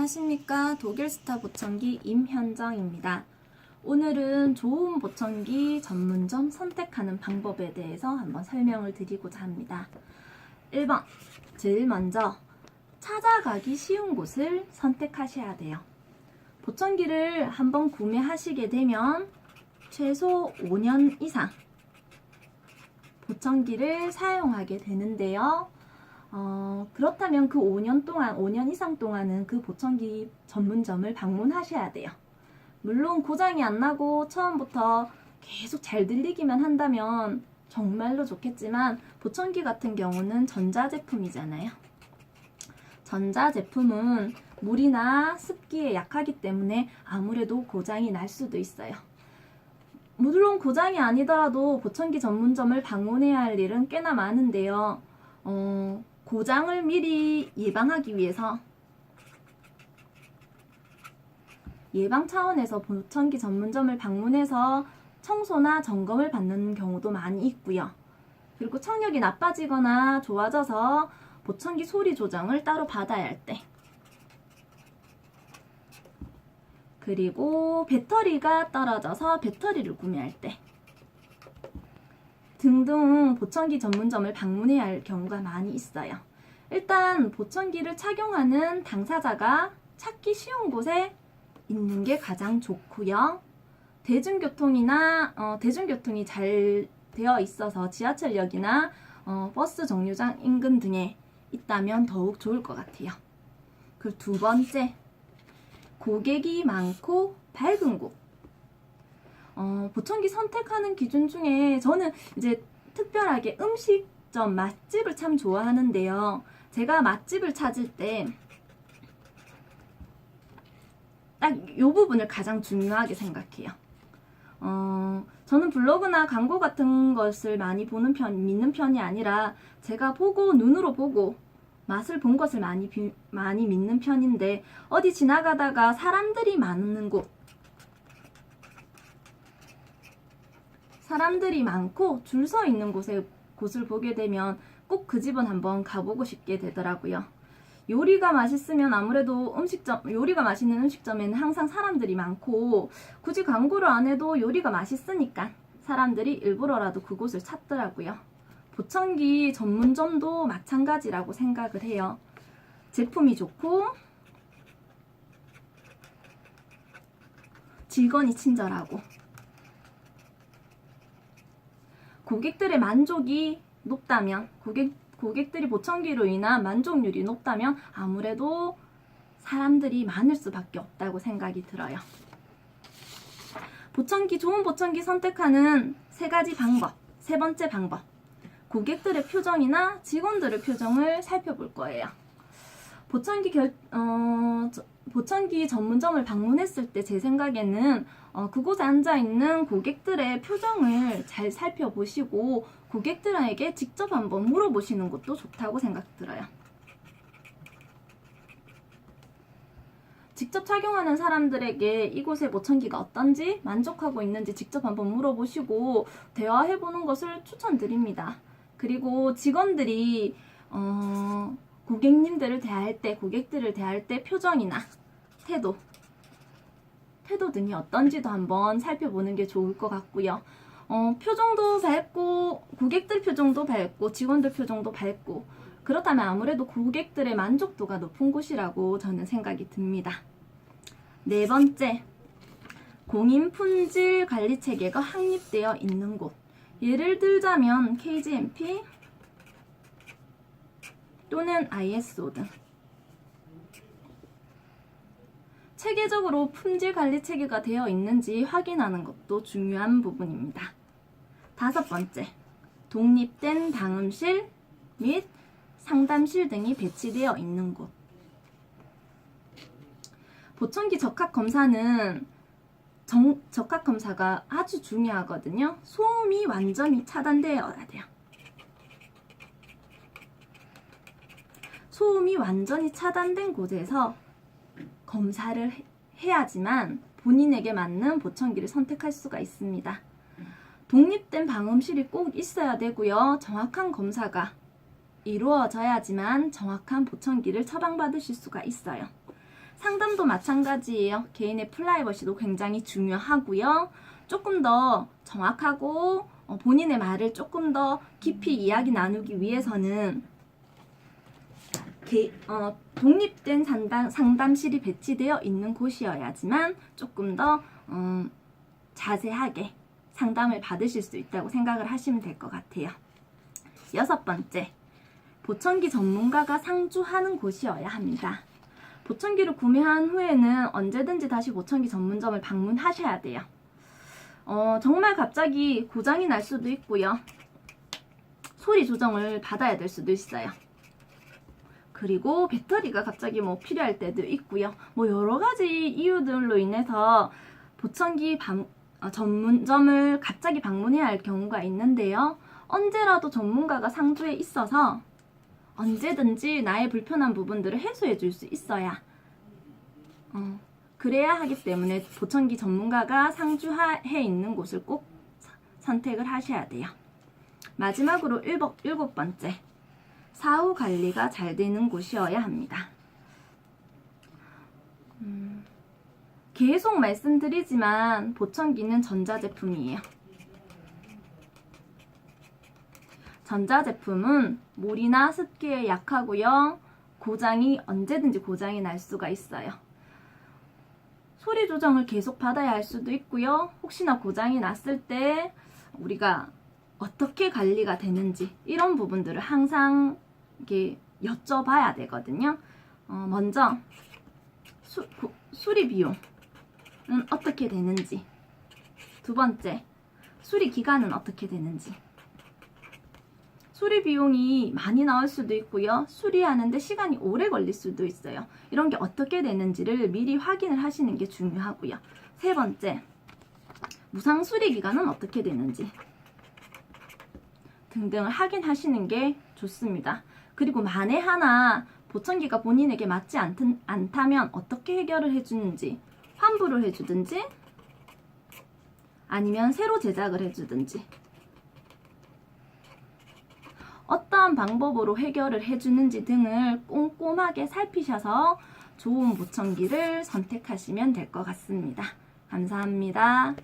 안녕하십니까. 독일스타 보청기 임현정입니다. 오늘은 좋은 보청기 전문점 선택하는 방법에 대해서 한번 설명을 드리고자 합니다. 1번, 제일 먼저 찾아가기 쉬운 곳을 선택하셔야 돼요. 보청기를 한번 구매하시게 되면 최소 5년 이상 보청기를 사용하게 되는데요. 그렇다면 그 5년 이상 동안은 그 보청기 전문점을 방문하셔야 돼요. 물론 고장이 안 나고 처음부터 계속 잘 들리기만 한다면 정말로 좋겠지만 보청기 같은 경우는 전자제품이잖아요. 전자제품은 물이나 습기에 약하기 때문에 아무래도 고장이 날 수도 있어요. 물론 고장이 아니더라도 보청기 전문점을 방문해야 할 일은 꽤나 많은데요. 고장을 미리 예방하기 위해서 예방 차원에서 보청기 전문점을 방문해서 청소나 점검을 받는 경우도 많이 있고요. 그리고 청력이 나빠지거나 좋아져서 보청기 소리 조정을 따로 받아야 할 때, 그리고 배터리가 떨어져서 배터리를 구매할 때 등등 보청기 전문점을 방문해야 할 경우가 많이 있어요. 일단 보청기를 착용하는 당사자가 찾기 쉬운 곳에 있는 게 가장 좋고요. 대중교통이 잘 되어 있어서 지하철역이나 버스 정류장 인근 등에 있다면 더욱 좋을 것 같아요. 그리고 두 번째, 고객이 많고 밝은 곳. 보청기 선택하는 기준 중에 저는 이제 특별하게 음식점, 맛집을 참 좋아하는데요. 제가 맛집을 찾을 때 딱 이 부분을 가장 중요하게 생각해요. 저는 블로그나 광고 같은 것을 많이 믿는 편이 아니라 제가 눈으로 보고 맛을 본 것을 많이 믿는 편인데, 어디 지나가다가 사람들이 많은 곳, 사람들이 많고 줄 서 있는 곳을 보게 되면 꼭 그 집은 한번 가보고 싶게 되더라고요. 요리가 맛있으면 아무래도 요리가 맛있는 음식점에는 항상 사람들이 많고, 굳이 광고를 안 해도 요리가 맛있으니까 사람들이 일부러라도 그곳을 찾더라고요. 보청기 전문점도 마찬가지라고 생각을 해요. 제품이 좋고 직원이 친절하고 고객들의 만족이 높다면, 고객들이 보청기로 인한 만족률이 높다면 아무래도 사람들이 많을 수밖에 없다고 생각이 들어요. 좋은 보청기 선택하는 세 번째 방법. 고객들의 표정이나 직원들의 표정을 살펴볼 거예요. 보청기 전문점을 방문했을 때 제 생각에는 그곳에 앉아있는 고객들의 표정을 잘 살펴보시고 고객들에게 직접 한번 물어보시는 것도 좋다고 생각 들어요. 직접 착용하는 사람들에게 이곳의 보청기가 어떤지, 만족하고 있는지 직접 한번 물어보시고 대화해보는 것을 추천드립니다. 그리고 직원들이 고객들을 대할 때 표정이나 태도 등이 어떤지도 한번 살펴보는 게 좋을 것 같고요. 표정도 밝고, 고객들 표정도 밝고, 직원들 표정도 밝고, 그렇다면 아무래도 고객들의 만족도가 높은 곳이라고 저는 생각이 듭니다. 네 번째, 공인 품질 관리 체계가 확립되어 있는 곳. 예를 들자면 KGMP 또는 ISO 등 체계적으로 품질 관리 체계가 되어 있는지 확인하는 것도 중요한 부분입니다. 다섯 번째, 독립된 당음실 및 상담실 등이 배치되어 있는 곳. 보청기 적합 검사가 아주 중요하거든요. 소음이 완전히 차단되어야 돼요. 소음이 완전히 차단된 곳에서 검사를 해야지만 본인에게 맞는 보청기를 선택할 수가 있습니다. 독립된 방음실이 꼭 있어야 되고요. 정확한 검사가 이루어져야지만 정확한 보청기를 처방받으실 수가 있어요. 상담도 마찬가지예요. 개인의 프라이버시도 굉장히 중요하고요. 조금 더 정확하고 본인의 말을 조금 더 깊이 이야기 나누기 위해서는 독립된 상담실이 배치되어 있는 곳이어야지만 조금 더 자세하게 상담을 받으실 수 있다고 생각을 하시면 될 것 같아요. 6번째, 보청기 전문가가 상주하는 곳이어야 합니다. 보청기를 구매한 후에는 언제든지 다시 보청기 전문점을 방문하셔야 돼요. 정말 갑자기 고장이 날 수도 있고요. 소리 조정을 받아야 될 수도 있어요. 그리고 배터리가 갑자기 필요할 때도 있고요. 여러 가지 이유들로 인해서 보청기 전문점을 갑자기 방문해야 할 경우가 있는데요. 언제라도 전문가가 상주에 있어서 언제든지 나의 불편한 부분들을 해소해 줄 수 있어야 그래야 하기 때문에 보청기 전문가가 상주해 있는 곳을 꼭 선택을 하셔야 돼요. 마지막으로 7번째, 사후 관리가 잘 되는 곳이어야 합니다. 계속 말씀드리지만 보청기는 전자제품이에요. 전자제품은 물이나 습기에 약하고요. 언제든지 고장이 날 수가 있어요. 소리 조정을 계속 받아야 할 수도 있고요. 혹시나 고장이 났을 때 우리가 어떻게 관리가 되는지 이런 부분들을 항상 이렇게 여쭤봐야 되거든요. 먼저 수리 비용은 어떻게 되는지, 두 번째, 수리 기간은 어떻게 되는지. 수리 비용이 많이 나올 수도 있고요. 수리하는데 시간이 오래 걸릴 수도 있어요. 이런 게 어떻게 되는지를 미리 확인을 하시는 게 중요하고요. 세 번째, 무상 수리 기간은 어떻게 되는지 등등을 확인하시는 게 좋습니다. 그리고 만에 하나 보청기가 본인에게 맞지 않다면 어떻게 해결을 해주는지, 환불을 해주든지 아니면 새로 제작을 해주든지 어떠한 방법으로 해결을 해주는지 등을 꼼꼼하게 살피셔서 좋은 보청기를 선택하시면 될 것 같습니다. 감사합니다.